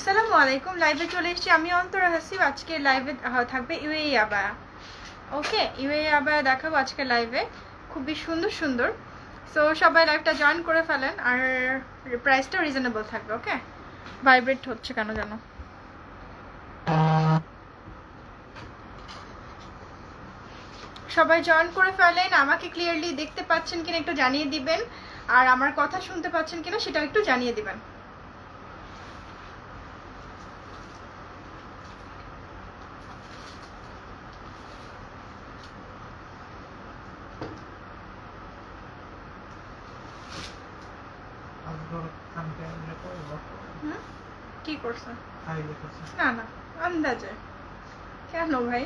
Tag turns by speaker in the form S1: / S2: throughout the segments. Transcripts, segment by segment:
S1: আসসালামু আলাইকুম। লাইভে চলে এসেছি আমি অন্তরা হাসিব। আজকে লাইভে থাকবে ইউএই আবায়া। ওকে, ইউএই আবায়া দেখাবো আজকে লাইভে, খুবই সুন্দর সুন্দর। সো সবাই লাইভটা জয়েন করে ফেলেন, আর প্রাইসটা রিজনেবল থাকবে। ওকে, ভাইব্রেট হচ্ছে কেন জানো? সবাই জয়েন করে ফেলেন। আমাকে ক্লিয়ারলি দেখতে পাচ্ছেন কিনা একটু জানিয়ে দিবেন, আর আমার কথা শুনতে পাচ্ছেন কিনা সেটাও একটু জানিয়ে দিবেন। কি করছে? না না, আন্দাজে। কেন ভাই?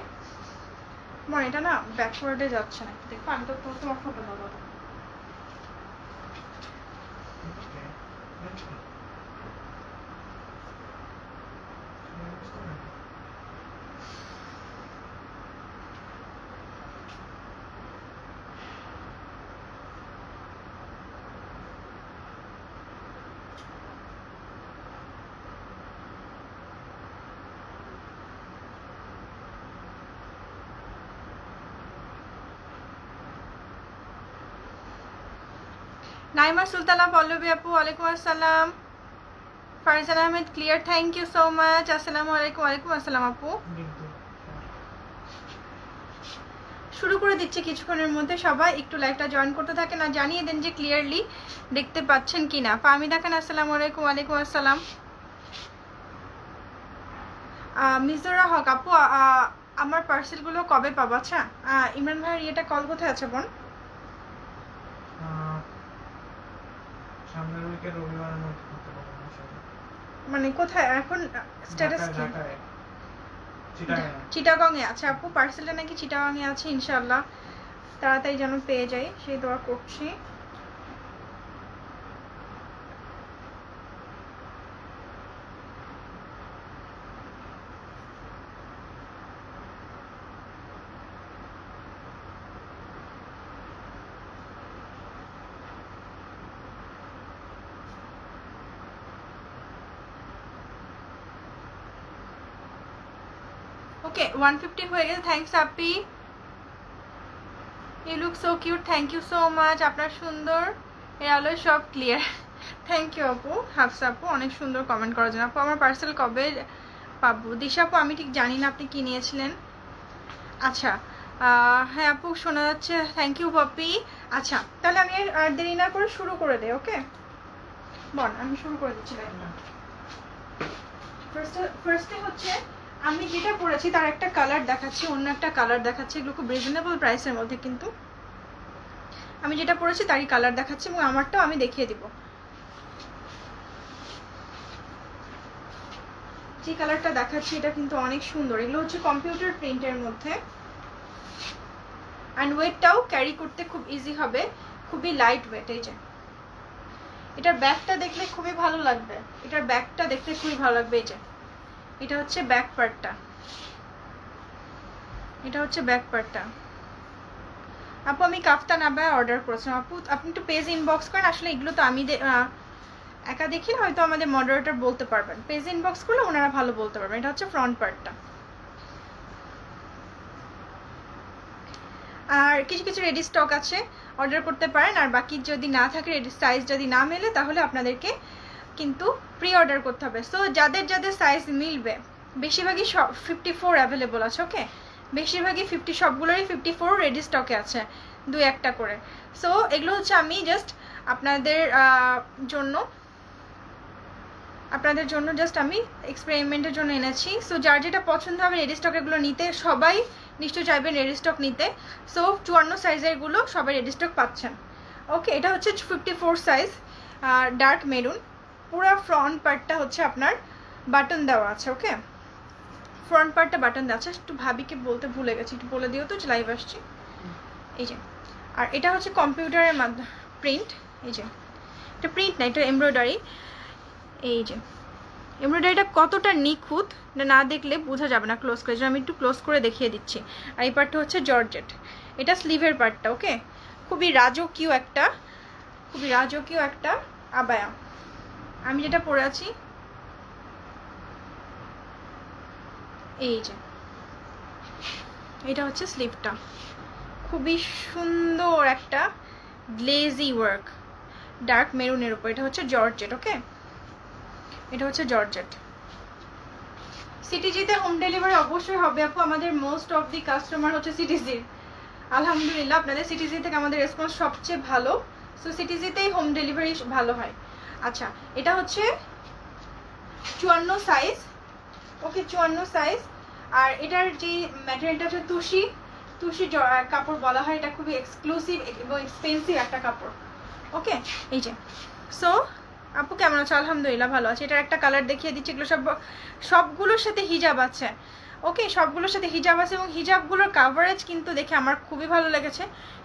S1: মনে এটা না ব্যাকওয়ার্ডে যাচ্ছে না। দেখো আমি তো তোমার ফটো দেবো। নাইমা সুলতানা পল্লবী আপু, ওয়ালাইকুম আসসালাম। Farzan Ahmed clear, thank you so much. আসসালামু আলাইকুম। ওয়ালাইকুম আসসালাম আপু। শুরু করে দিচ্ছি কিছুক্ষণের মধ্যে। সবাই একটু লাইভটা জয়েন করতে থাকেন আর জানিয়ে দেন যে ক্লিয়ারলি দেখতে পাচ্ছেন কিনা। ফাহমিদা খান আসসালামু আলাইকুম। ওয়ালাইকুম আসসালাম। মিজোরা হক আপু, আমার পার্সেলগুলো কবে পাবো? আচ্ছা, ইমরান ভাইয়ের ইয়েটা কল কোথায় আছে বোন? মানে কোথায় এখন স্ট্যাটাস কি? চিটাগং এ আছে আপু, পার্সেলটা নাকি চিটাগং এ আছে। ইনশাআল্লাহ তাড়াতাড়ি যেন পেয়ে যাই সেই দোয়া করছি। ওকে, 150 হয়ে গেছে। থ্যাঙ্কস আপি, you look so cute. Thank you so much. আপনার সুন্দর এর আলো সব ক্লিয়ার। থ্যাংক ইউ আপু। হাফসা আপু অনেক সুন্দর কমেন্ট করার জন্য। আপু আমার পার্সেল কবে পাবো? দিশা আপু আমি ঠিক জানি না আপনি কি নিয়েছিলেন। আচ্ছা, হ্যাঁ আপু শোনা যাচ্ছে। Thank you Popy. আচ্ছা তাহলে আমি আর দেরি না করে শুরু করে দেই। ওকে বল, আমি শুরু করে দিচ্ছি। ফার্স্টে হচ্ছে আমি যেটা পরেছি তার একটা কালার দেখাচ্ছি, অন্য একটা কালার দেখাচ্ছি। এগুলো খুব রিজনেবল প্রাইসের মধ্যে, কিন্তু আমি যেটা পরেছি তারই কালার দেখাচ্ছি এবং আমারটাও আমি দেখিয়ে দিব। যে কালারটা দেখাচ্ছি এটা কিন্তু অনেক সুন্দর। এগুলো হচ্ছে কম্পিউটার প্রিন্টের মধ্যে, অ্যান্ড ওয়েটটাও ক্যারি করতে খুব ইজি হবে, খুবই লাইট ওয়েট। এই যে এটার ব্যাগটা দেখলে খুবই ভালো লাগবে। এটার ব্যাগটা দেখতে খুবই ভালো লাগবে। এই যে এটা হচ্ছে ব্যাক পার্টটা, এটা হচ্ছে ব্যাক পার্টটা। আপু আমি কাফতান আবায়া অর্ডার করেছিলাম। আপু আপনি একটু পেজ ইনবক্স করেন। আসলে এগুলো তো আমি একা দেখি না, হয়তো আমাদের মডারেটর বলতে পারবেন। পেজ ইনবক্স করলে ওনারা ভালো বলতে পারবেন। এটা হচ্ছে ফ্রন্ট পার্টটা। আর কিছু কিছু রেডি স্টক আছে, অর্ডার করতে পারেন। আর বাকি যদি না থাকে, রেডি সাইজ যদি না মেলে, তাহলে আপনাদেরকে কিন্তু প্রি অর্ডার করতে হবে। সো যাদের যাদের সাইজ মিলবে, বেশিরভাগই 54 অ্যাভেলেবল আছে। ওকে, বেশিরভাগই 50, সবগুলোরই 54 রেডি স্টকে আছে, 2-1টা করে। সো এগুলো হচ্ছে আমি জাস্ট আপনাদের জন্য জাস্ট আমি এক্সপেরিমেন্টের জন্য এনেছি। সো যার যেটা পছন্দ হবে রেডি স্টক এগুলো নিতে, সবাই নিশ্চয়ই চাইবেন রেডি স্টক নিতে। সো 54 সাইজেরগুলো সবাই রেডি স্টক পাচ্ছেন। ওকে, এটা হচ্ছে 54 সাইজ, ডার্ক মেরুন। পুরো ফ্রন্ট পার্টটা হচ্ছে আপনার বাটন দেওয়া আছে। ওকে, ফ্রন্ট পার্টটা বাটন দেওয়া আছে। একটু ভাবিকে বলতে ভুলে গেছি, একটু বলে দিও তো, লাইভ আসছি। এই যে, আর এটা হচ্ছে কম্পিউটারের মাধ্যমে প্রিন্ট। এই যে এটা প্রিন্ট না, এটা এমব্রয়ডারি। এই যে এমব্রয়ডারিটা কতটা নিখুঁত না দেখলে বোঝা যাবে না ক্লোজ করে। আমি একটু ক্লোজ করে দেখিয়ে দিচ্ছি। আর এই পার্টটা হচ্ছে জর্জেট, এটা স্লিভের পার্টটা। ওকে, খুবই রাজকীয় একটা আবায়া। আমি যেটা পরে আছি এই যে এটা হচ্ছে স্লিভটা, খুবই সুন্দর একটা গ্লেজি ওয়ার্ক ডার্ক মেরুনের উপর। এটা হচ্ছে জর্জেট। ওকে, এটা হচ্ছে জর্জেট। সিটিজিতে হোম ডেলিভারি অবশ্যই হবে আপু, আমাদের মোস্ট অফ দি কাস্টমার হচ্ছে সিটিজির। আলহামদুলিল্লাহ আপনাদের সিটিজি থেকে আমাদের রেসপন্স সবচেয়ে ভালো, সো সিটিজিতেই হোম ডেলিভারি ভালো হয়। আচ্ছা, এটা হচ্ছে 54 সাইজ। ওকে, 54 সাইজ। আর এটার যে ম্যাটেরিয়ালটা হচ্ছে তুষি কাপড় বলা হয়। এটা খুবই এক্সক্লুসিভ এবং এক্সপেন্সিভ একটা কাপড়। ওকে, এই যে। সো আপু কেমন আছে? আলহামদুলিল্লাহ ভালো আছে। এটার একটা কালার দেখিয়ে দিচ্ছি। এগুলো সবগুলোর সাথে হিজাব আছে। ওকে, সবগুলোর সাথে হিজাব আছে এবং হিজাবগুলোর কাভারেজ কিন্তু দেখে আমার খুবই ভালো লেগেছে।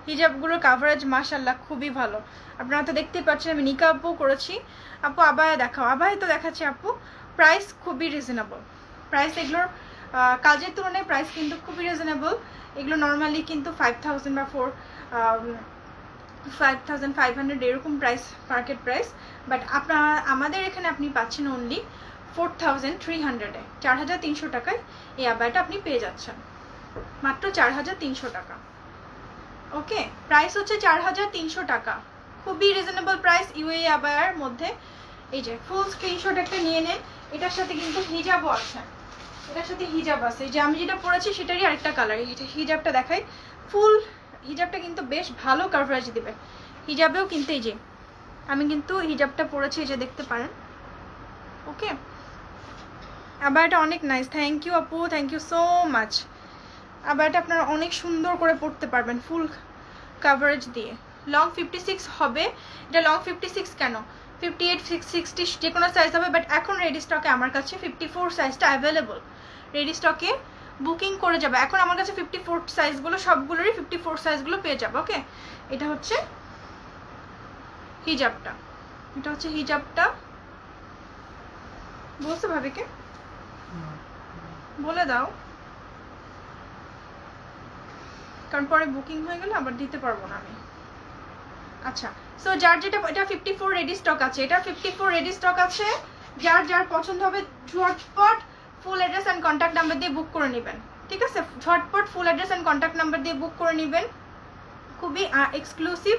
S1: হিজাবগুলোর কাভারেজ মাশাআল্লাহ খুবই ভালো। আপনারা তো দেখতেই পাচ্ছেন আমি নিকাবও করেছি। আপু আবায়া দেখাও। আবায়া তো দেখাচ্ছি আপু। প্রাইস খুবই রিজনেবল। প্রাইস এগুলোর কাজের তুলনায় প্রাইস কিন্তু খুবই রিজনেবল। এগুলো নর্মালি কিন্তু 5000 বা 5500 এরকম প্রাইস, মার্কেট প্রাইস। বাট আমাদের এখানে আপনি পাচ্ছেন অনলি 4300-এ, 4300 টাকায় এই আবায়াটা আপনি পেয়ে যাচ্ছেন, মাত্র 4300 টাকা। ওকে, প্রাইস হচ্ছে 4300 টাকা, খুবই রিজনেবল প্রাইস ইউএই আবায়ার মধ্যে। এই যে ফুল স্ক্রিনশট একটা নিয়ে নেন। এটার সাথে কিন্তু হিজাবও আছে, এটার সাথে হিজাব আছে। যে আমি যেটা পরেছি সেটারই আরেকটা কালার। এই হিজাবটা দেখাই, ফুল হিজাবটা কিন্তু বেশ ভালো কাভারেজ দিবে হিজাবেও কিন্তু। এই যে আমি কিন্তু হিজাবটা পরেছি, এই যে দেখতে পারেন। ওকে, আবার এটা অনেক নাইস। থ্যাংক ইউ আপু, থ্যাংক ইউ সো মাচ। আবার এটা আপনারা অনেক সুন্দর করে পরতে পারবেন ফুল কাভারেজ দিয়ে। লং 56 হবে। এটা লং 56 কেন, 58, 60 যে কোনো সাইজ হবে। বাট এখন রেডি স্টকে আমার কাছে 54 সাইজটা অ্যাভেলেবল। রেডি স্টকে বুকিং করে যাবে এখন আমার কাছে 54 সাইজগুলো, সবগুলোরই 54 সাইজগুলো পেয়ে যাবে। ওকে, এটা হচ্ছে হিজাবটা, এটা হচ্ছে হিজাবটা। বলতে ভাবিকে বলে দাও, কারণ পরে বুকিং হয়ে গেলে আবার দিতে পারবো না আমি। আচ্ছা, সো যার যেটা, এটা 54 রেডি স্টক আছে, এটা 54 রেডি স্টক আছে। যার যার পছন্দ হবে ঝটপট full address and contact number দিয়ে বুক করে নেবেন। ঠিক আছে, ঝটপট full address and contact number দিয়ে বুক করে নেবেন। খুবই exclusive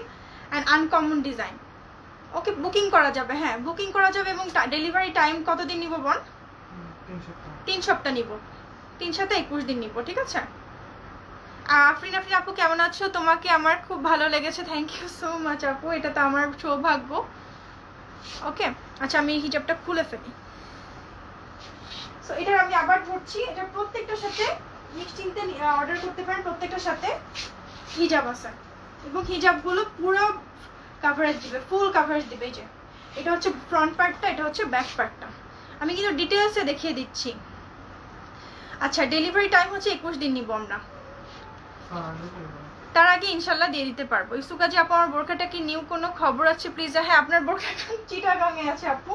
S1: and uncommon design. Okay, booking করা যাবে। হ্যাঁ, বুকিং করা যাবে। এবং ডেলিভারি টাইম কতদিন নিব বোন? 3 সপ্তাহ নিব, 3 সাথে 21 দিন নিব। ঠিক আছে। আফরিন আপু কেমন আছো? তোমাকে আমার খুব ভালো লেগেছে, থ্যাংক ইউ সো মাচ আপু, এটা তো আমার সৌভাগ্য। ওকে, আচ্ছা আমি এই হিজাবটা খুলে ফেলি। সো এটা আমি আবার ধরছি। এটা প্রত্যেকটার সাথে নিশ্চিন্তে অর্ডার করতে পারেন, প্রত্যেকটার সাথে হিজাব আছে এবং হিজাবগুলো পুরো কাভারেজ দিবে, ফুল কাভারেজ দিবে। এই যে এটা হচ্ছে ফ্রন্ট পার্টটা, এটা হচ্ছে ব্যাক পার্টটা। আমি কিন্তু ডিটেলসে দেখিয়ে দিচ্ছি। আচ্ছা, ডেলিভারি টাইম হচ্ছে 21 দিন নিব আমরা, তার আগে ইনশাল্লাহ দিয়ে দিতে পারবো। ইসুকাজি আপু আমার বোরখাটা কি নিউ কোনো খবর আছে প্লিজ? হ্যাঁ, আপনার বোরখা চিটাগাংয়ে আছে আপু,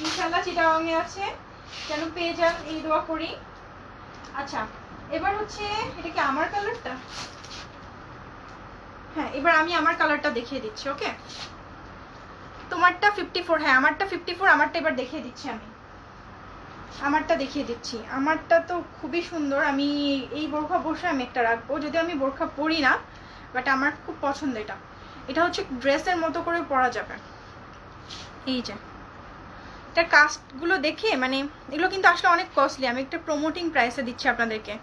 S1: ইনশাল্লাহ চিটাগাংয়ে আছে, যেন পেয়ে যান এই দোয়া করি। আচ্ছা, এবার হচ্ছে এটা কি আমার কালারটা? হ্যাঁ, এবার আমি আমার কালারটা দেখিয়ে দিচ্ছি। ওকে, তোমারটা 54, হ্যাঁ আমারটা 54, আমারটা এবার দেখিয়ে দিচ্ছি। আমি আমারটা দেখিয়ে দিচ্ছি। আমারটা তো খুবই সুন্দর। আমি এই বোরখা বসে আমি একটা রাখবো, যদিও আমি বোরখা পরি না, বাট আমার খুব পছন্দ এটা। এটা হচ্ছে ড্রেসের মতো করে পরা যাবে। এই যে এটা কাস্টগুলো দেখে মানে এগুলো কিন্তু আসলে অনেক কস্টলি। আমি একটা প্রমোটিং প্রাইসে দিচ্ছি আপনাদেরকে।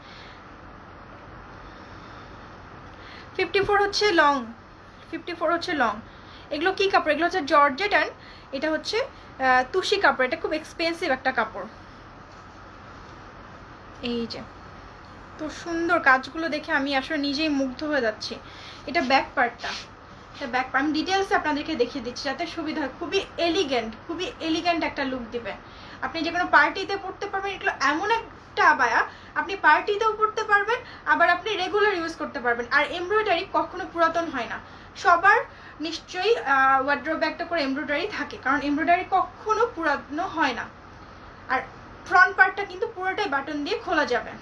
S1: 54 হচ্ছে লং, 54 হচ্ছে লং। এগুলো কি কাপড়? এগুলো হচ্ছে জর্জেট অ্যান্ড এটা হচ্ছে তুষি কাপড়। এটা খুব এক্সপেন্সিভ একটা কাপড়। এই যে তো সুন্দর কাজগুলো দেখে আমি আসলে নিজেই মুগ্ধ হয়ে যাচ্ছি। এটা ব্যাক পার্টটা, এটা ব্যাক পার্ট। আমি ডিটেলসে আপনাদেরকে দেখিয়ে দিচ্ছি যাতে সুবিধা হয়। খুবই এলিগেন্ট একটা লুক দিবে। আপনি যে কোনো পার্টিতে পরতে পারবেন। এগুলো এমন একটা আবায়া আপনি পার্টিতেও পরতে পারবেন, আবার আপনি রেগুলার ইউজ করতে পারবেন। আর এমব্রয়ডারি কখনো পুরাতন হয় না। সবার নিশ্চয়ই ওয়ার্ড্রোবে একটা করে এমব্রয়ডারি থাকে, কারণ এমব্রয়ডারি কখনো পুরাতন হয় না। আর ফ্রন্ট পার্টটা কিন্তু পুরোটাই বাটন দিয়ে খোলা যাবে।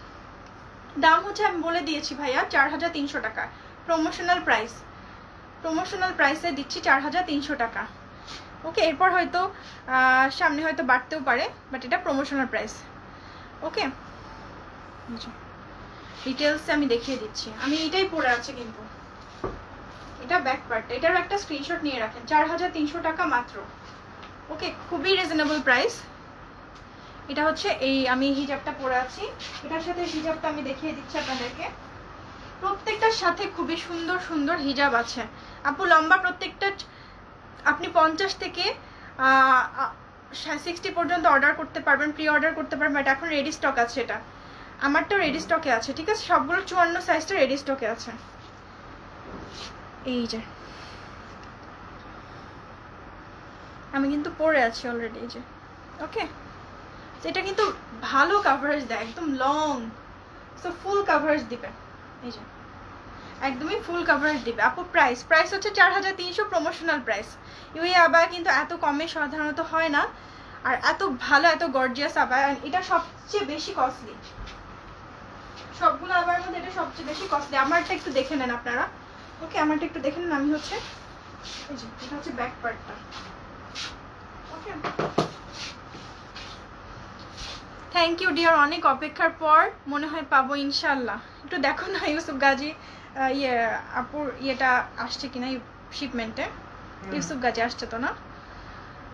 S1: দাম হচ্ছে আমি বলে দিয়েছি ভাইয়া 4300 টাকা, প্রমোশনাল প্রাইসে দিচ্ছি 4300 টাকা। ওকে, এরপর হয়তো সামনে হয়তো বাড়তেও পারে, বাট এটা প্রমোশনাল প্রাইস। ওকে, ডিটেলসে আমি দেখিয়ে দিচ্ছি। আমি এটাই পরে আছে কিন্তু, এটা ব্যাক পার্ট। এটারও একটা স্ক্রিনশট নিয়ে রাখেন। 4300 টাকা মাত্র। ওকে, খুবই রিজনেবল প্রাইস। এটা হচ্ছে এই আমি হিজাবটা পরে আছি, এটার সাথে হিজাবটা আমি দেখিয়ে দিচ্ছি আপনাদেরকে। প্রত্যেকটার সাথে খুবই সুন্দর সুন্দর হিজাব আছে আপু। লম্বা প্রত্যেকটা আপনি 50 থেকে 60 পর্যন্ত অর্ডার করতে পারবেন, প্রি অর্ডার করতে পারবেন। এটা এখন রেডি স্টক আছে, এটা আমারটাও রেডি স্টকে আছে, ঠিক আছে? সবগুলো 54 সাইজটা রেডি স্টকে আছে। এই যে আমি কিন্তু পরে আছি অলরেডি, এই যে। ওকে, এটা কিন্তু ভালো কাভারেজ দেয়, একদম লং, সো ফুল কাভারেজ দিবে। এই যে একদমই ফুল কাভারেজ দিবে আপু। প্রাইস হচ্ছে 4300 প্রমোশনাল প্রাইস। ইউই আবায়া কিন্তু এত কমে সাধারণত হয় না, আর এত ভালো এত গর্জিয়াস আবায়া। এটা সবচেয়ে বেশি কস্টলি, সবগুলো আবায়ার মধ্যে এটা সবচেয়ে বেশি কস্টলি। আমারটা একটু দেখে নেন আপনারা। ওকে, আমারটা একটু দেখে নেন। আমি হচ্ছে এই যে এটা হচ্ছে ব্যাক পার্টটা। ওকে, থ্যাংক ইউ ডিয়ার। অনেক অপেক্ষার পর মনে হয় পাবো ইনশাল্লাহ। একটু দেখো না ইউসুফ গাজী আপুর ইয়েটা আসছে কিনা শিপমেন্টে। ইউসুফ গাজী আসছে তো না?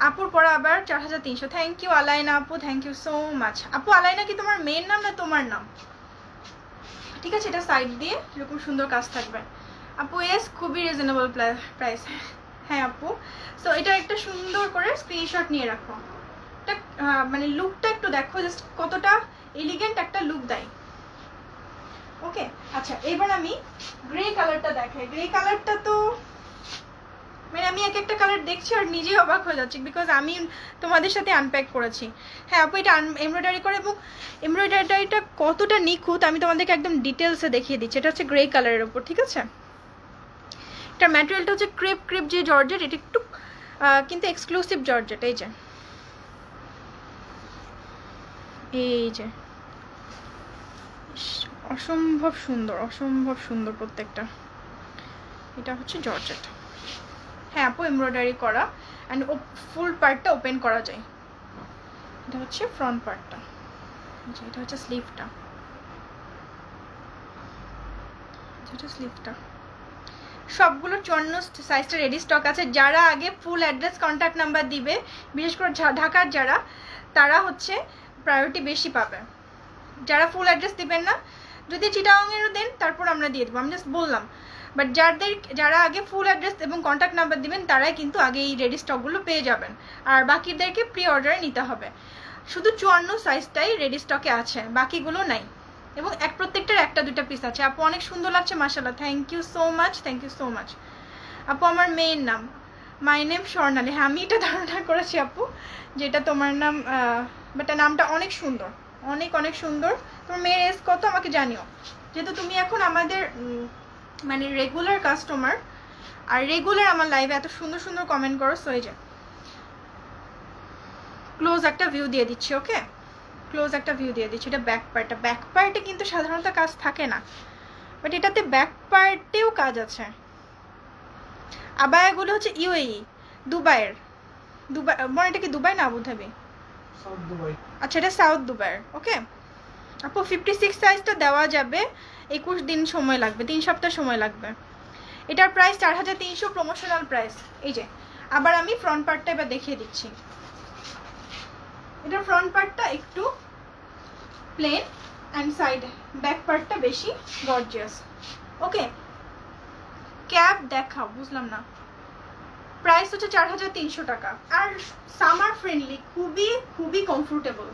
S1: আপুর পরে আবার 4300। থ্যাংক ইউ আলাইনা আপু, থ্যাংক ইউ সো মাচ আপু। আলাইনা কি তোমার মেয়ের নাম না তোমার নাম? ঠিক আছে, এটা সাইড দিয়ে এরকম সুন্দর কাজ থাকবে আপু। এস খুবই রিজনেবল প্রাইস। হ্যাঁ আপু, সো এটা একটা সুন্দর করে স্ক্রিনশট নিয়ে রাখো। এটা মানে লুকটা একটু দেখো, জাস্ট কতটা এলিগেন্ট একটা লুক দেয়। ওকে, আচ্ছা এবার আমি গ্রে কালারটা দেখাই। গ্রে কালারটা তো মানে আমি এক একটা কালার দেখছি আর নিজেই অবাক হয়ে যাচ্ছি, বিকজ আমি তোমাদের সাথে আনপ্যাক করেছি। হ্যাঁ আপু, এটা এমব্রয়ডারি করে, এবং এমব্রয়ডারিটা কতটা নিখুঁত আমি তোমাদেরকে একদম ডিটেলসে দেখিয়ে দিচ্ছি। এটা হচ্ছে গ্রে কালারের উপর, ঠিক আছে? এটার ম্যাটেরিয়ালটা হচ্ছে ক্রেপ যে জর্জেট, এটা একটু কিন্তু এক্সক্লুসিভ জর্জেট। এই যে অসম্ভব সুন্দর প্রত্যেকটা। এটা হচ্ছে জর্জেট। হ্যাঁ আপু, এমব্রয়ডারি করা অ্যান্ড ফুল পার্টটা ওপেন করা যায়। এটা হচ্ছে ফ্রন্ট পার্টটা, এটা হচ্ছে স্লিভটা। সবগুলো 54 সাইজটা রেডি স্টক আছে। যারা আগে ফুল অ্যাড্রেস কন্ট্যাক্ট নাম্বার দিবে, বিশেষ করে ঢাকার যারা, তারা হচ্ছে প্রায়োরিটি বেশি পাবে। যারা ফুল অ্যাড্রেস দিবেন না, যদি চিটাগাংয়েরও দেন তারপর আমরা দিয়ে দেবো, আমি জাস্ট বললাম। বাট যারা আগে ফুল অ্যাড্রেস এবং কন্ট্যাক্ট নাম্বার দিবেন তারাই কিন্তু আগে এই রেডি স্টকগুলো পেয়ে যাবেন, আর বাকিদেরকে প্রি অর্ডারে নিতে হবে। শুধু 54 সাইজটাই রেডি স্টকে আছে, বাকিগুলো নাই, এবং প্রত্যেকটার একটা দুটা পিস আছে। আপু অনেক সুন্দর লাগছে মাশাআল্লাহ, থ্যাংক ইউ সো মাচ আপু। আমার মেয়ের নাম মাই নেম স্বর্ণালী। হ্যাঁ আমি এটা ধারণা করেছি আপু, যেটা তোমার নাম, বাট নামটা অনেক সুন্দর, অনেক সুন্দর। তোমার মেয়ের এজ কত আমাকে জানিও, যেহেতু তুমি এখন আমাদের মানে রেগুলার কাস্টমার, আর রেগুলার আমার লাইভে এত সুন্দর কমেন্ট করো। সো এই যে ক্লোজ একটা ভিউ দিয়ে দিচ্ছি। ওকে, ক্লোজ একটা ভিউ দিয়ে দিচ্ছি। এটা ব্যাক পার্টে কিন্তু সাধারণত কাজ থাকে না, বাট এটাতে ব্যাক পার্টেও কাজ আছে। আবায়াগুলো হচ্ছে ইউএই, দুবাই, মানে এটা কি দুবাই না আবুধাবি? আচ্ছা, এটা সাউথ দুবাইয়ের। ওকে আপু, 56 সাইজটা দেওয়া যাবে, 21 দিন সময় লাগবে, 3 সপ্তাহ সময় লাগবে। এটার প্রাইস 4300 প্রমোশনাল প্রাইস। এই যে আবার আমি ফ্রন্ট পার্টটা এবার দেখিয়ে দিচ্ছি। এটার ফ্রন্ট পার্টটা একটু প্লেন অ্যান্ড সাইড ব্যাক পার্টটা বেশি গর্জিয়াস। ওকে, ক্যাপ দেখাও, বুঝলাম না। প্রাইস হচ্ছে 4300 টাকা, আর সামার ফ্রেন্ডলি, খুবই কমফোর্টেবল।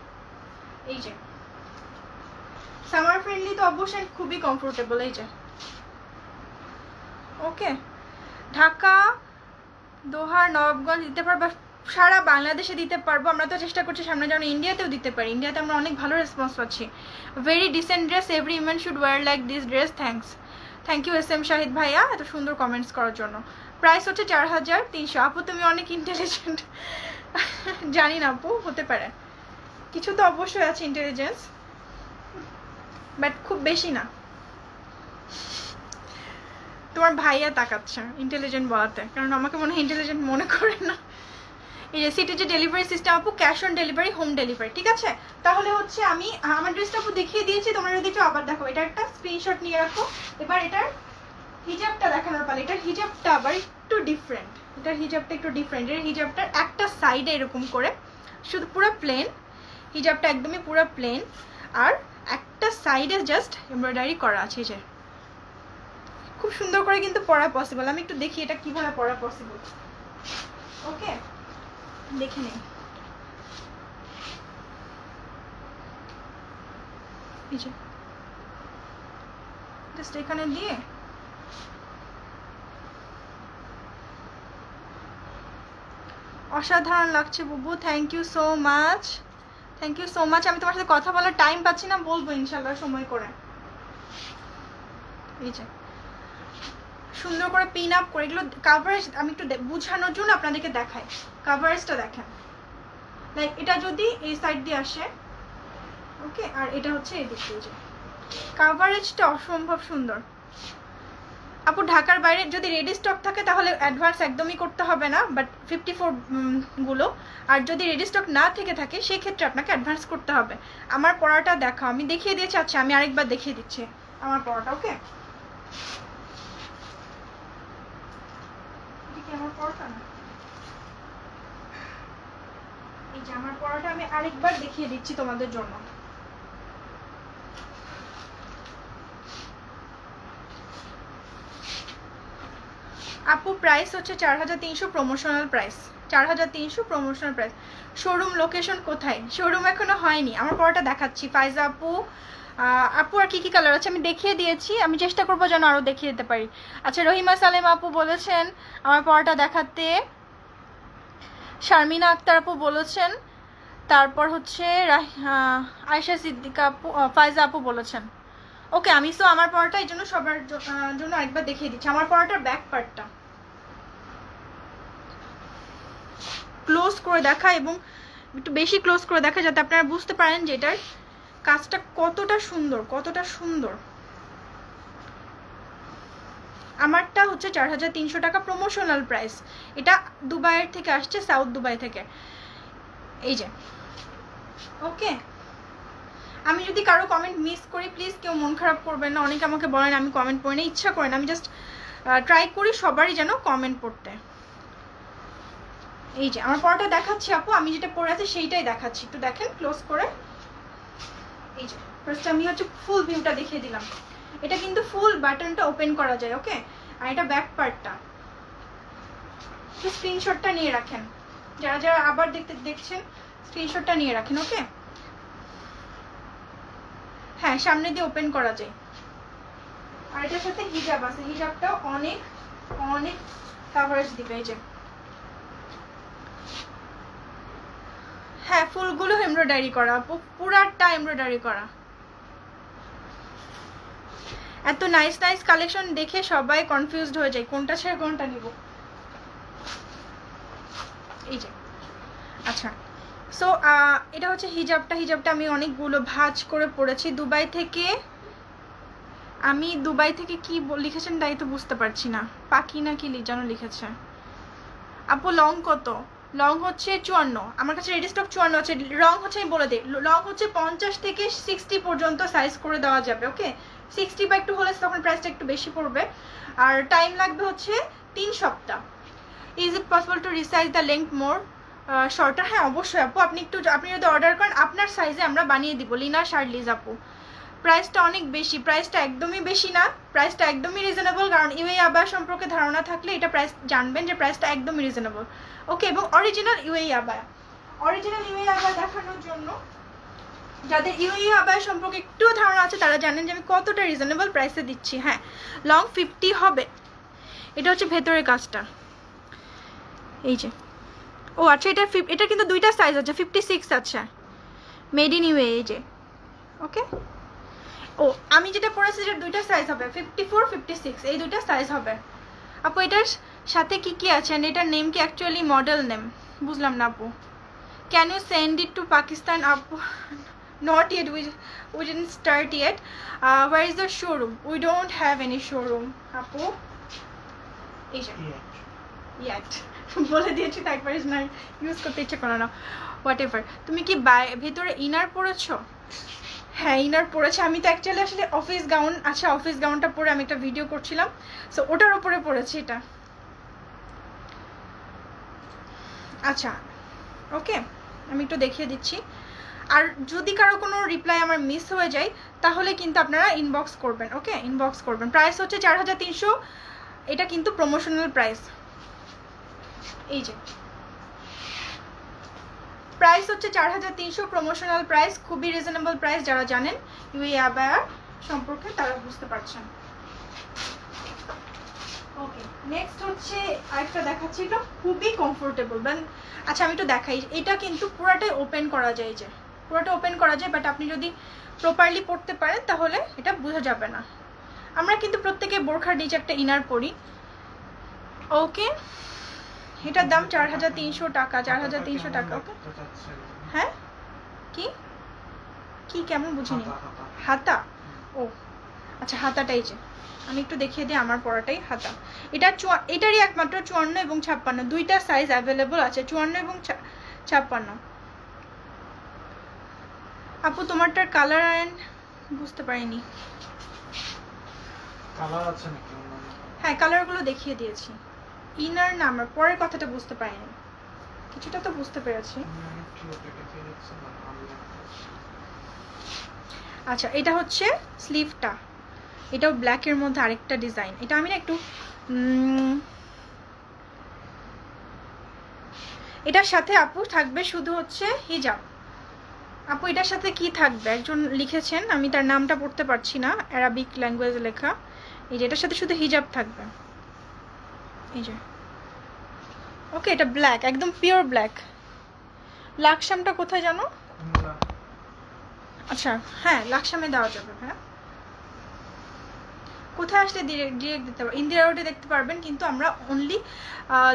S1: এই যে সামার ফ্রেন্ডলি তো অবশ্যই খুবই কমফোর্টেবল। এই যে ওকে, ঢাকা, দোহার, নবাবগঞ্জ দিতে পারবো, সারা বাংলাদেশে দিতে পারবো। আমরা তো চেষ্টা করছি সামনে যেন ইন্ডিয়াতেও দিতে পারি। ইন্ডিয়াতে আমরা অনেক ভালো রেসপন্স পাচ্ছি। Very decent dress, every women should wear like this dress. Thank you S M Shahid ভাইয়া এত সুন্দর কমেন্টস করার জন্য। প্রাইস হচ্ছে 4300। আপু তুমি অনেক ইন্টেলিজেন্ট। জানি না আপু, হতে পারে, কিছু তো অবশ্যই আছে ইন্টেলিজেন্স, বাট খুব বেশি না। তোমার ভাইয়া তাকাচ্ছে ইন্টেলিজেন্ট বলাতে, কারণ আমাকে মনে হয় ইন্টেলিজেন্ট মনে করে না। এই যে সিটি যে ডেলিভারি সিস্টেম আপু, cash on delivery, home delivery, ঠিক আছে? তাহলে হচ্ছে আমি আমার ড্রেসটা আপু দেখিয়ে দিয়েছি, তোমরা যদি একটু আবার দেখো, এটা একটা স্ক্রিনশট নিয়ে রাখো। এবার এটার হিজাবটা দেখানোর পালা। এটার হিজাবটা আবার একটু ডিফারেন্ট, এটার হিজাবটা একটু ডিফারেন্ট। এর হিজাবটার একটা সাইডে এরকম করে শুধু পুরো প্লেন, হিজাবটা একদমই পুরো প্লেন, আর একটা সাইডে জাস্ট এমব্রয়ডারি করা আছে। যে খুব সুন্দর করে কিন্তু পরা পসিবল। আমি একটু দেখি এটা কিভাবে পরা পসিবল। ওকে, দেখে নিন। এই যে জাস্ট এখানে দিয়ে অসাধারণ লাগছে বুবু, thank you so much, thank you so much. আমি তোমার সাথে কথা বলার টাইম পাচ্ছি না, বলবো ইনশাল্লাহ সময় করে। এই যে সুন্দর করে পিন আপ করে, এগুলো কাভারেজ আমি একটু বুঝানোর জন্য আপনাদেরকে দেখাই। কাভারেজটা দেখেন, লাইক এটা যদি এই সাইড দিয়ে আসে, ওকে, আর এটা হচ্ছে এই দিক দিয়ে, যে কাভারেজটা অসম্ভব সুন্দর। আপু ঢাকার বাইরে যদি রেডি স্টক থাকে তাহলে অ্যাডভান্স একদমই করতে হবে না, বাট 54 গুলো। আর যদি রেডি স্টক না থেকে থাকে সেই ক্ষেত্রে আপনাকে অ্যাডভান্স করতে হবে। আমার পড়াটা দেখো, আমি দেখিয়ে দিয়েছি। আচ্ছা আমি আরেকবার দেখিয়ে দিচ্ছি আমার পড়াটা। ওকে, আমার পড়াটা না, এই যে আমার পড়াটা আমি আরেকবার দেখিয়ে দিচ্ছি তোমাদের জন্য। আপু প্রাইস হচ্ছে 4300 promotional price, 4300 promotional price. Showroom location কোথায়? শোরুম এখনো হয়নি। আমার পড়াটা দেখাচ্ছি। ফাইজা আপু, আপু আর কি কি কালার আছে আমি দেখিয়ে দিয়েছি, আমি চেষ্টা করবো যেন আরও দেখিয়ে দিতে পারি। আচ্ছা রহিমা সালেম আপু বলেছেন আমার পড়াটা দেখাতে, শারমিনা আক্তার আপু বলেছেন, তারপর হচ্ছে আয়েশা সিদ্দিকা আপু, ফাইজা আপু বলেছেন। ওকে, আমি তো আমার পড়াটা এই জন্য সবার জন্য আরেকবার দেখিয়ে দিচ্ছি। আমার পড়াটার ব্যাক পার্টটা ক্লোজ করে দেখা, এবং একটু বেশি ক্লোজ করে দেখা, যাতে আপনারা বুঝতে পারেন যে এটার কাজটা কতটা সুন্দর, কতটা সুন্দর। আমারটা হচ্ছে 4300 টাকা প্রমোশনাল প্রাইস। এটা দুবাইয়ের থেকে আসছে, সাউথ দুবাই থেকে। এই যে ওকে, আমি যদি কারো কমেন্ট মিস করি প্লিজ কেউ মন খারাপ করবেন না। অনেকে আমাকে বলেন আমি কমেন্ট পড়ি না, ইচ্ছা করেন, আমি জাস্ট ট্রাই করি সবারই যেন কমেন্ট পড়তে। এই যে আমার পড়াটা দেখাচ্ছি আপু, আমি যেটা পড়ে আছি সেইটাই দেখাচ্ছি, একটু দেখেন ক্লোজ করে। এই যে ফার্স্ট আমি হচ্ছে ফুল ভিউটা দেখিয়ে দিলাম। এটা কিন্তু ফুল বাটনটা ওপেন করা যায়। ওকে, আর এটা ব্যাক পার্টটা। স্ক্রিনশটটা নিয়ে রাখেন, যারা যারা আবার দেখছেন স্ক্রিনশটটা নিয়ে রাখেন। ওকে, হ্যাঁ সামনে দিয়ে ওপেন করা যায়। আর এটার সাথে হিজাব আছে, হিজাবটাও অনেক অনেক কভারেজ দিবে। এই যে হ্যাঁ ফুলগুলো এমব্রয়ডারি করা, পুরাটা এমব্রয়ডারি করা। এত নাইস নাইস কালেকশন দেখে সবাই কনফিউজড হয়ে যায় কোনটা ছেড়ে কোনটা নিব। এই যে আচ্ছা, সো এটা হচ্ছে হিজাবটা। হিজাবটা আমি অনেকগুলো ভাঁজ করে পরেছি দুবাই থেকে। আমি দুবাই থেকে কি লিখেছেন তাই তো বুঝতে পারছি না, পাখি না কি যেন লিখেছে। আপু লং কত? লং হচ্ছে 54, আমার কাছে রেডি স্টক 54 আছে। লং হচ্ছে আমি বলে দিই, লং হচ্ছে 50 থেকে 60 পর্যন্ত সাইজ করে দেওয়া যাবে। ওকে, 60 বা একটু হলে তখন প্রাইসটা একটু বেশি পড়বে। আর টাইম লাগবে হচ্ছে 3 সপ্তাহ। Is it possible to resize the length more shorter? হ্যাঁ অবশ্যই আপু, আপনি যদি অর্ডার করেন আপনার সাইজে আমরা বানিয়ে দিব। লিনা শার্লিজ আপু, প্রাইসটা অনেক বেশি, প্রাইসটা একদমই বেশি না, প্রাইসটা একদমই রিজনেবল। কারণ ইউএই আবায়া সম্পর্কে ধারণা থাকলে এটা প্রাইস জানবেন যে প্রাইসটা একদমই রিজনেবল। ওকে, এবং original UAE abaya, original UAE abaya দেখানোর জন্য যাদের ইউএই আবায়া সম্পর্কে একটু ধারণা আছে তারা জানেন যে আমি কতটা রিজনেবল প্রাইসে দিচ্ছি। হ্যাঁ লং 50 হবে। এটা হচ্ছে ভেতরের কাজটা। এই যে ও আচ্ছা, এটা কিন্তু দুইটা সাইজ আছে, 56 আছে, মেড ইন ইউএই। এই যে ওকে, ও আমি যেটা পড়েছি যেটা দুইটা সাইজ হবে, 54 56, এই দুইটা সাইজ হবে। আপু এটার সাথে কি কি আছে, এটার নেম কি অ্যাকচুয়ালি মডেল নেম? বুঝলাম না আপু। Can you send it to Pakistan? আপু not yet, we didn't start yet. Where is the showroom? We don't have any showroom আপু। এই যে yet বলে দিয়েছি তাই পারিস না, ইউজ করতে ইচ্ছে করে না, হোয়াট এভার। তুমি কি ভেতরে ইনার পরেছো? হ্যাঁ ইনার পরেছে। আমি তো অ্যাকচুয়ালি আসলে অফিস গাউন, আচ্ছা অফিস গাউনটা পরে আমি একটা ভিডিও করছিলাম, সো ওটার উপরে পরেছি এটা। আচ্ছা ওকে, আমি একটু দেখিয়ে দিচ্ছি। আর যদি কারো কোনো রিপ্লাই আমার মিস হয়ে যায় তাহলে কিন্তু আপনারা ইনবক্স করবেন, ওকে ইনবক্স করবেন। প্রাইস হচ্ছে 4300, এটা কিন্তু প্রমোশনাল প্রাইস। এই যে প্রাইস হচ্ছে 4300 প্রমোশনাল প্রাইস, খুবই রিজনেবল প্রাইস। যারা জানেন ইউই আবায়া সম্পর্কে তারা বুঝতে পারছেন। ওকে নেক্সট হচ্ছে আরেকটা দেখাচ্ছি, এটা খুবই কমফোর্টেবল। আচ্ছা আমি একটু দেখাই, এটা কিন্তু পুরাটাই ওপেন করা যায়, যে পুরোটা ওপেন করা যায়, বাট আপনি যদি প্রপারলি পরতে পারেন তাহলে এটা বোঝা যাবে না। আমরা কিন্তু প্রত্যেকে বোরখার নিচে একটা ইনার পরি। ওকে এটার দাম 4300 টাকা, 4300 টাকা। ওকে হ্যাঁ কি কি কেমন বুঝিনি? হাতা, ও আচ্ছা হাতাটাই, যে আমি একটু দেখিয়ে দিই আমার পরাটাই হাতা। এটারই একমাত্র 54 এবং 56 দুইটা সাইজ অ্যাভেলেবল আছে, 54 এবং 56। আপু তোমারটার কালার অ্যান্ড বুঝতে পারিনি,
S2: কালার আছে নাকি?
S1: হ্যাঁ কালারগুলো দেখিয়ে দিয়েছি, ইনার না আমার পরের কথাটা বুঝতে পারিনি, কিছুটা তো বুঝতে পেরেছি। আচ্ছা এটা হচ্ছে স্লিভটা, এটাও ব্ল্যাকের মধ্যে আরেকটা ডিজাইন। এটা আমি না একটু এটার সাথে আপু থাকবে শুধু হচ্ছে হিজাব। আপু এটার সাথে কি থাকবে একজন লিখেছেন, আমি তার নামটা পড়তে পারছি না, অ্যারাবিক ল্যাঙ্গুয়েজে লেখা। এই যে এটার সাথে শুধু হিজাব থাকবে, এই যে ওকে এটা ব্ল্যাক, একদম পিওর ব্ল্যাক। লাকসামটা কোথায় জানো? আচ্ছা হ্যাঁ লাকসামে দেওয়া যাবে। হ্যাঁ কোথায় আসলে ডিরেক্ট দিতে পারবেন? ইন্দিরা রোডে দেখতে পারবেন, কিন্তু আমরা অনলি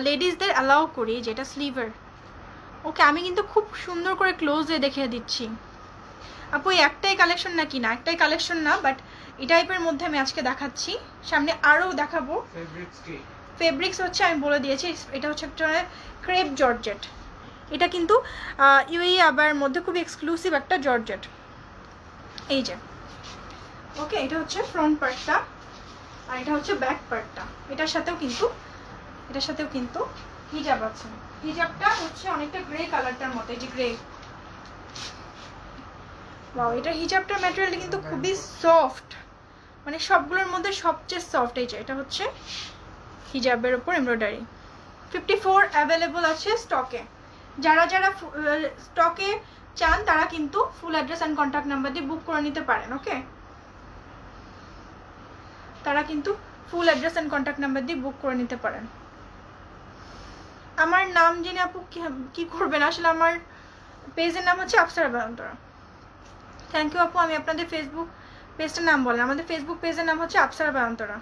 S1: লেডিসদের অ্যালাউ করি, যেটা স্লিভের। ওকে আমি কিন্তু খুব সুন্দর করে ক্লোজে দেখিয়ে দিচ্ছি। আপু এই একটাই কালেকশন নাকি? না একটাই কালেকশন না, বাট এই টাইপের মধ্যে আমি আজকে দেখাচ্ছি, সামনে আরও দেখাবো। ফেব্রিক্স হচ্ছে আমি বলে দিয়েছি, এটা হচ্ছে একটা ক্রেপ জর্জেট। এটা কিন্তু ইউই আবার মধ্যে খুব এক্সক্লুসিভ একটা জর্জেট। এই যে ওকে এটা হচ্ছে ফ্রন্ট পার্টটা, আর এটা হচ্ছে ব্যাক পার্টটা। এটার সাথেও কিন্তু হিজাব আছে। হিজাবটা হচ্ছে অনেকটা গ্রে কালারটার মতো, এই যে গ্রে। ওয়াও এটা হিজাবটার ম্যাটেরিয়ালটা কিন্তু খুবই সফট, মানে সবগুলোর মধ্যে সবচেয়ে সফট। এই যে এটা হচ্ছে হিজাবের উপর এমব্রয়ডারি। 54 অ্যাভেলেবল আছে স্টকে। যারা স্টকে চান তারা কিন্তু full address and contact number দিয়ে বুক করে নিতে পারেন। ওকে তারা কিন্তু full address and contact number দিয়ে বুক করে নিতে পারেন। আমার নাম জেনে আপু কি করবেন? আসলে আমার পেজের নাম হচ্ছে আফসারা বায়ন্তরা। থ্যাংক ইউ আপু। আমি আপনাদের ফেসবুক পেজটার নাম বলেন। আমাদের ফেসবুক পেজের নাম হচ্ছে আফসারা বায়ন্তরা।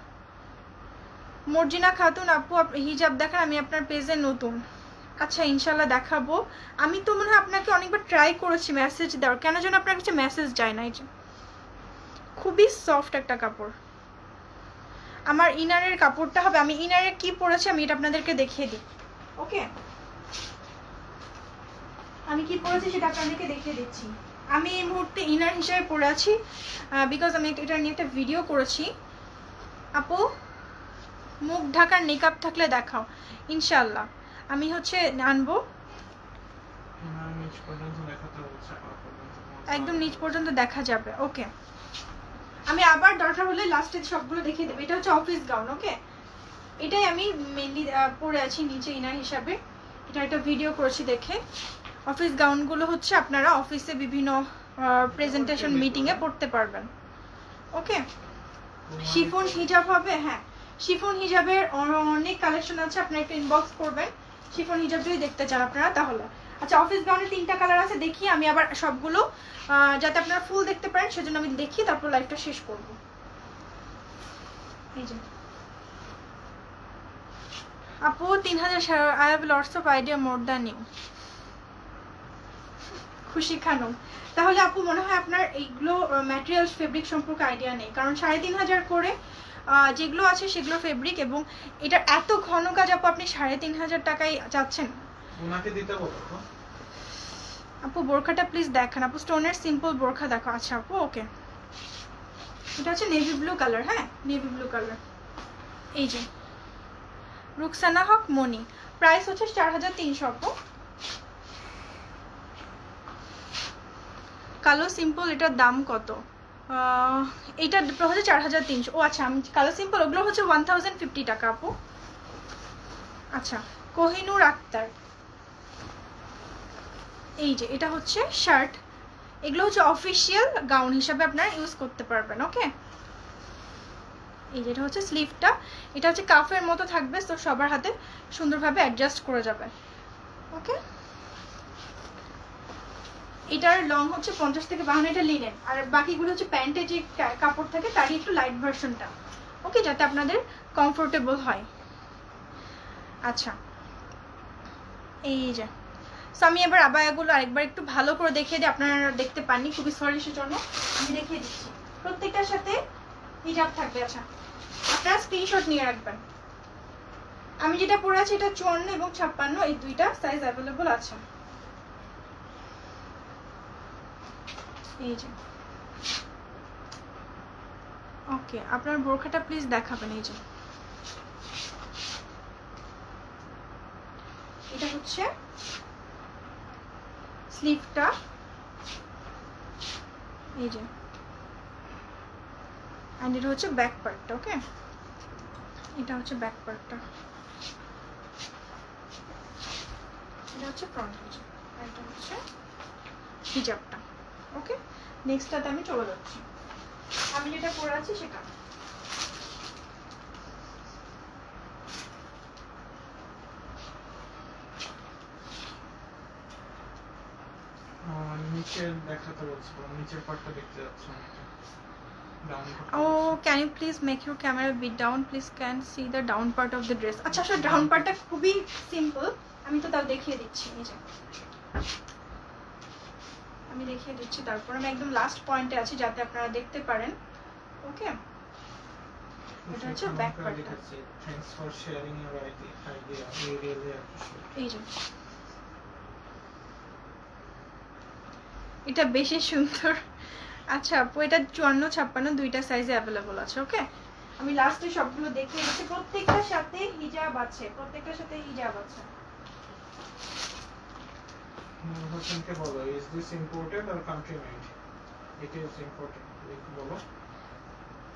S1: মর্জিনা খাতুন আপু হিজাব দেখেন, আমি আপনার পেজে নতুন। আচ্ছা ইনশাল্লাহ দেখাবো। আমি তো মনে হয় আপনাকে অনেকবার ট্রাই করেছি মেসেজ দেওয়ার, কেন যেন আপনার কাছে মেসেজ যায় না। এই যে খুবই সফট একটা কাপড়। আমার ইনারের কাপড়টা হবে, আমি ইনারের কি পরেছি আমি এটা আপনাদেরকে দেখিয়ে দিই। ওকে আমি কি পরেছি সেটা আপনাদেরকে দেখিয়ে দিচ্ছি। আমি এই মুহূর্তে ইনার হিসেবে পরে আছি, বিকজ আমি এটা নিয়ে একটা ভিডিও করেছি। আপু মুখ ঢাকার মেকআপ থাকলে দেখাও, ইনশাল্লাহ আমি হচ্ছে আনবো। একদম নিচ পর্যন্ত দেখা যাবে। ওকে আমি আবার দরকার হলে লাস্টে সবগুলো দেখিয়ে দেবো। এটা হচ্ছে অফিস গাউন। ওকে এটাই আমি মেনলি পরে আছি নিচে ইনার হিসাবে। এটা একটা ভিডিও করেছি দেখে। অফিস গাউনগুলো হচ্ছে আপনারা অফিসে বিভিন্ন প্রেজেন্টেশন মিটিংয়ে পড়তে পারবেন। ওকে শিফন হিজাব হবে, হ্যাঁ শিফন হিজাবের অনেক কালেকশন আছে, আপনারা একটু ইনবক্স করবেন শিফন হিজাব যদি দেখতে চান আপনারা তাহলে। আচ্ছা অফিস গাউনের 3টা কালার আছে, দেখি আমি আবার সবগুলো যাতে আপনারা ফুল দেখতে পারেন সেজন্য আমি দেখি, তারপর লাইভটা শেষ করব। এই যে আপু 3000 I have lots of idea more than you. Khushi Khanam. তাহলে আপু মনে হয় আপনার এইগুলো ম্যাটেরিয়াল ফেব্রিক সম্পর্কে আইডিয়া নেই, কারণ 3500 করে যেগুলো আছে সেগুলো ফেব্রিক, এবং এটা এত ঘন কাজ আপু আপনি 3500 টাকায় যাচ্ছেন।
S2: ওনাকে দিতে বলো তো
S1: আপু বোরখাটা প্লিজ দেখান আপু, স্টোনের সিম্পল বোরখা দেখো। আচ্ছা আপু ওকে, এটা হচ্ছে নেভি ব্লু কালার, হ্যাঁ নেভি ব্লু কালার। এই যে রুকসানা হক মনি, প্রাইস হচ্ছে 4300 আপু। কালো সিম্পল এটার দাম কত? এটা হচ্ছে 4300। ও আচ্ছা, আমি কালো সিম্পল ওগুলো হচ্ছে 1050 টাকা আপু। আচ্ছা কোহিনুর আক্তার, এই যে এটা হচ্ছে শার্ট, এগুলো হচ্ছে অফিসিয়াল গাউন হিসাবে আপনারা ইউজ করতে পারবেন। ওকে, এই যে এটা হচ্ছে স্লিভটা, এটা হচ্ছে কাফের মতো থাকবে, তো সবার হাতে সুন্দরভাবে অ্যাডজাস্ট করে যাবে। ওকে, এটার লং হচ্ছে 50 থেকে 52, এটা লিনেন, আর বাকিগুলো হচ্ছে প্যান্টে যে কাপড় থাকে তারই একটু লাইট ভার্সনটা। ওকে, যাতে আপনাদের কমফোর্টেবল হয়। আচ্ছা এই যে, সো আমি এবার আবায়াগুলো আরেকবার একটু ভালো করে দেখিয়ে দিই, আপনারা দেখতে পাননি, খুবই সরি সেজন্য আমি দেখিয়ে দিচ্ছি। প্রত্যেকটার সাথে হিজাব থাকবে। আচ্ছা আপনারা স্ক্রিনশট নিয়ে রাখবেন। আমি যেটা পরে আছি এটা 54 এবং 56, এই দুইটা সাইজ অ্যাভেলেবল আছে। এই যে ওকে, আপনার বোরখাটা প্লিজ দেখাবেন। এই যে এটা হচ্ছে স্লিভটা, এই যে, এন্ড এটা হচ্ছে ব্যাক পার্টটা। ওকে, এটা হচ্ছে ব্যাক পার্টটা, এটা হচ্ছে ফ্রন্ট, এটা হচ্ছে হিজাবটা। ওকে, নেক্সটটাতে আমি চলে যাচ্ছি। আমি যেটা পরে আছি সেটা
S2: নিচের দেখাতে বলছো, নিচের পার্টটা দেখতে যাচ্ছ নাকি?
S1: Oh, can you please make your camera a bit down? Please can see the down part of the dress. আচ্ছা আসলে ডাউন পার্টটা খুবই সিম্পল, আমি তো তাও দেখিয়ে দিচ্ছি। এই যে আমি দেখিয়ে দিচ্ছি, তারপর আমি একদম লাস্ট পয়েন্টে আছি যাতে আপনারা দেখতে পারেন। ওকে, এটা হচ্ছে ব্যাক পার্টটা।
S2: Thanks for sharing your idea, we really appreciate.
S1: এই যে এটা বেশি সুন্দর। আচ্ছা আপু এটা 54, 56 দুইটা সাইজে অ্যাভেলেবল আছে। ওকে, আমি লাস্টে সবগুলো দেখিয়ে দিচ্ছি। প্রত্যেকটার সাথে হিজাব আছে, প্রত্যেকটার সাথে হিজাব আছে।
S2: হোসেনকে বলো, is this imported or country made? It is imported, বলো।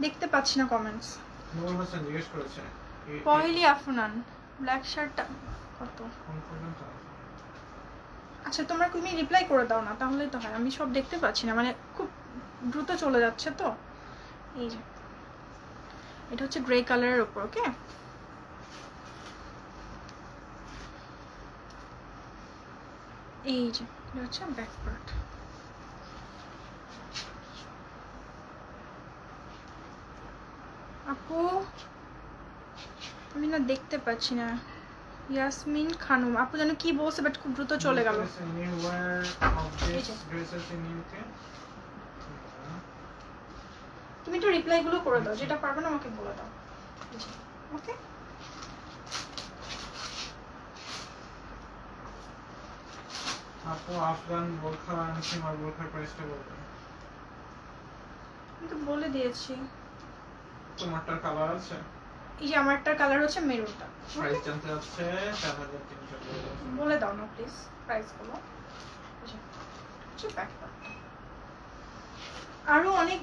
S1: দেখতে পাচ্ছি না কমেন্টস।
S2: নূর হোসেন জিজ্ঞেস করেছে
S1: পহেলি আফনান, ব্ল্যাক শার্টটা কত? আচ্ছা তুমি রিপ্লাই করে দাও না, তাহলেই তো হয়। আমি সব দেখতে পাচ্ছি না, মানে খুব দ্রুত চলে যাচ্ছে তো। এই যে এটা হচ্ছে গ্রে কালারের উপর। ওকে, এই যে এটা হচ্ছে ব্যাক পার্ট। আপু আমি না দেখতে পাচ্ছি না। ইয়াসমিন খানম আপু যেন কি বলছে, বাট খুব দ্রুত চলে গেল। তুমি একটু রিপ্লাই গুলো করে দাও, যেটা পারবে না আমাকে বলে দাও। ওকে,
S2: আপু আফগান বোরখা আর সীমার বোরখার প্রাইসটা বলবেন?
S1: আমি তো বলে দিয়েছি।
S2: তোমারটার কালার আছে?
S1: এই যে আমারটার কালার হচ্ছে মেরুনটা।
S2: প্রাইস জানতে যাচ্ছে 4300।
S1: বলে দাও না প্লিজ প্রাইস গুলো। আরো অনেক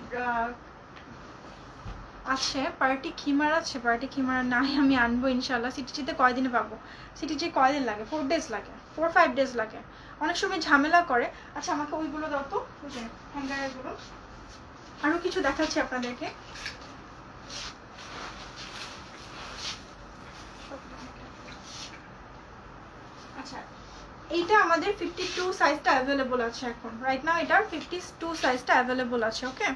S1: আছে। পার্টি খিমার আছে, পার্টি খিমার নাই, আমি আনবো ইনশাল্লাহ। সিটিজিতে কয়দিনে পাবো? সিটিজি কয়দিন লাগে? 4 days লাগে, 4-5 days লাগে, অনেক সময় ঝামেলা করে। আচ্ছা আমাকে ওইগুলো দাও তো, হ্যাঙ্গারের গুলো। আরো কিছু দেখাচ্ছি আপনাদেরকে। আচ্ছা এইটা আমাদের 52 সাইজটা অ্যাভেলেবল আছে এখন, রাইট নাও এটার 52 সাইজটা অ্যাভেলেবল আছে। ওকে,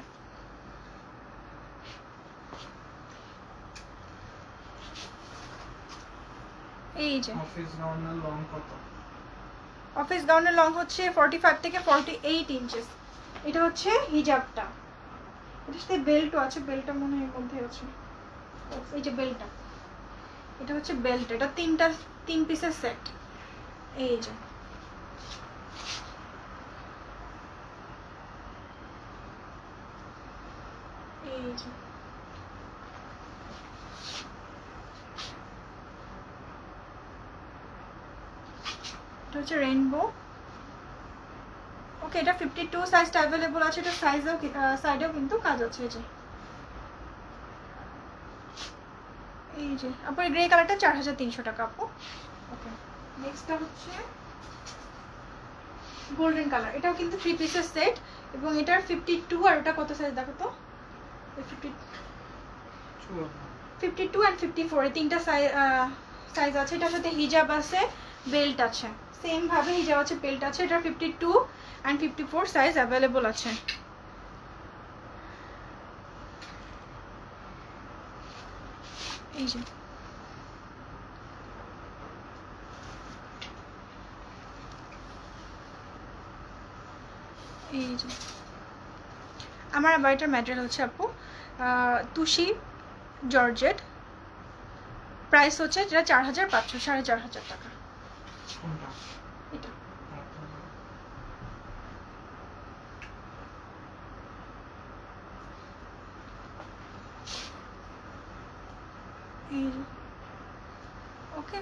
S1: এই যে
S2: অফিস গাউনের লং কত?
S1: অফিস গাউনের লং হচ্ছে 45 থেকে 48 ইঞ্চেস। এটা হচ্ছে হিজাবটা, এটার সাথে বেল্টও আছে, বেল্টটা মনে হয় এর মধ্যে আছে। এই যে বেল্টটা, এটা হচ্ছে বেল্ট, এটা 3 পিসের সেট। এই যে এই যে এটা হচ্ছে রেইনবো। ওকে, এটা 52 সাইজটা অ্যাভেলেবল আছে, এটা সাইডেও কিন্তু কাজ আছে। এই যে আপু এই গ্রে কালারটা 4300 টাকা আপু। ওকে, নেক্সটটা হচ্ছে গোল্ডেন কালার, এটাও কিন্তু 3 পিসের সেট এবং এটার 52 আর এটা কত সাইজ দেখো তো, 52 and 54 এই তিনটা সাইজ আছে। এটার সাথে হিজাব আছে, বেল্ট আছে, সেম ভাবে হিজাব আছে, বেল্ট আছে। এটা 52 and 54 সাইজ অ্যাভেলেবল আছে। এই যে এই যে আমার আবার এটার ম্যাটেরিয়াল হচ্ছে আপু তুষি জর্জেট, প্রাইস হচ্ছে যেটা 4500, 4500 টাকা। এটা ওকে,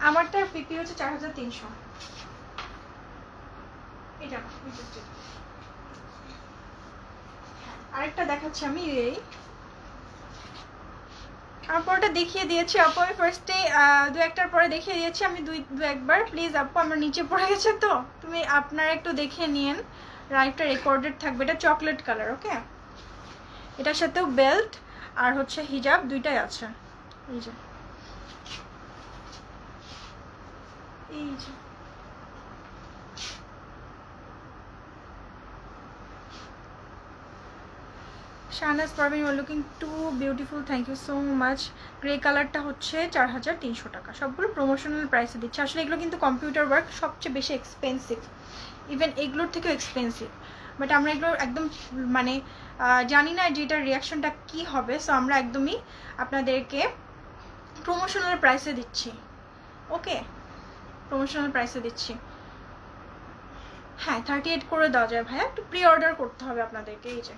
S1: আমারটার পিপি হচ্ছে 4300। এটা আরেকটা দেখাচ্ছি আমি, এই আমার পরটা দেখিয়ে দিয়েছি আপু, আমি ফার্স্টে দু একটার পরে দেখিয়ে দিয়েছি আমি দু একবার। প্লিজ আপু আমার নিচে পড়ে গেছে তো তুমি আপনারা একটু দেখে নিন, রাইটটা রেকর্ডেড থাকবে। এটা চকলেট কালার। ওকে, এটার সাথেও বেল্ট আর হচ্ছে হিজাব দুইটাই আছে। এই যে এই যে Shahnaz Parvin, you are looking too beautiful, thank you so much. Grey কালারটা হচ্ছে 4300 টাকা, সবগুলো প্রমোশনাল প্রাইসে দিচ্ছে। আসলে এগুলো কিন্তু কম্পিউটার ওয়ার্ক, সবচেয়ে বেশি এক্সপেন্সিভ, ইভেন এগুলোর থেকেও এক্সপেন্সিভ। বাট আমরা এগুলো একদম মানে জানি না যে এটার রিয়াকশনটা কী হবে, সো আমরা একদমই আপনাদেরকে প্রমোশনাল প্রাইসে দিচ্ছি। ওকে, প্রমোশনাল প্রাইসে দিচ্ছি। হ্যাঁ 38 করে দেওয়া যায় ভাইয়া, একটু প্রি অর্ডার করতে হবে আপনাদেরকে। এই যে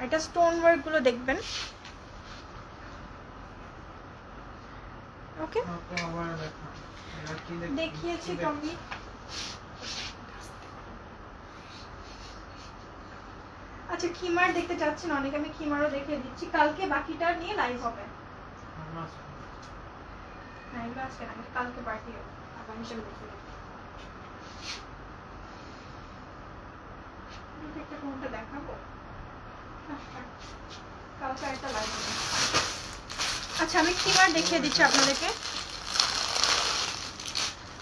S1: এটা স্টোন ওয়ার্কগুলো দেখবেন। ওকে, দেখিয়েছি আমি। আচ্ছা খিমার দেখতে চাচ্ছেন অনেকে, আমি খিমারও দেখিয়ে দিচ্ছি। কালকে বাকিটা নিয়ে লাইভ হবে। না এগুলো আজকে না, কালকে পার্টি হবে, আগামী হিসেবে দেখে একটা কোনটা দেখাবো। কালকে একটা লাইভ হবে। আচ্ছা আমি খিমার দেখিয়ে দিচ্ছি আপনাদেরকে।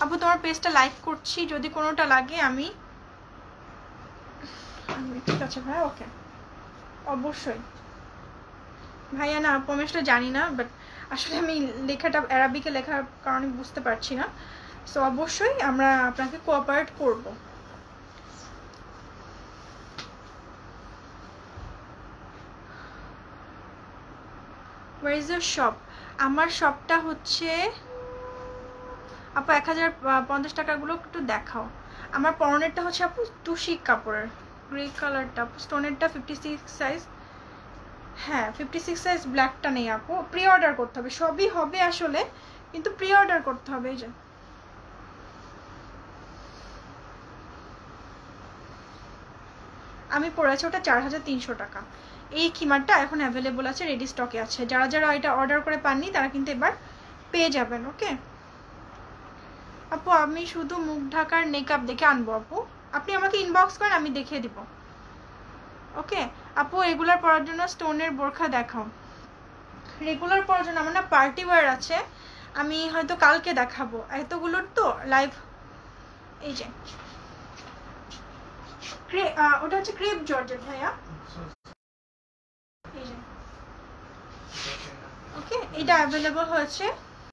S1: আপু তোমার পেজটা লাইক করছি, যদি কোনোটা লাগে আমি ঠিক আছে ভাই। ওকে, অবশ্যই ভাইয়া না আপু আমি আসলে জানি না, বাট আসলে আমি লেখাটা অ্যারাবিকে লেখার কারণে বুঝতে পারছি না, সো অবশ্যই আমরা আপনাকে কোঅপারেট করব। Where is your shop? আমার শপটা হচ্ছে আপু 1050 টাকাগুলো একটু দেখাও। আমার পরনেরটা হচ্ছে আপু তুষি কাপড়ের, গ্রে কালারটা, স্টোনেরটা 56 সাইজ। হ্যাঁ 56 সাইজ, ব্ল্যাকটা নেই আপু, প্রি অর্ডার করতে হবে। সবই হবে আসলে, কিন্তু প্রি অর্ডার করতে হবে। এই যে আমি পড়েছি ওটা 4300 টাকা। এই খিমারটা এখন অ্যাভেলেবল আছে, রেডি স্টকে আছে। যারা যারা এটা অর্ডার করে পাননি তারা কিন্তু এবার পেয়ে যাবেন। ওকে আপু আমি শুধু মুখ ঢাকার মেকআপ দেখে আনবো আপু, আপনি আমাকে ইনবক্স করেন, আমি দেখিয়ে দিব। ওকে আপু রেগুলার পরার জন্য স্টোনের বোরখা দেখাও। রেগুলার পরার জন্য আমার না পার্টি ওয়্যার আছে, আমি হয়তো কালকে দেখাবো। এতগুলোর তো লাইভ। এই যে ওটা হচ্ছে ক্রেপ জর্জেট ভাইয়া। এই যে ওকে, এটা অ্যাভেলেবল হয়েছে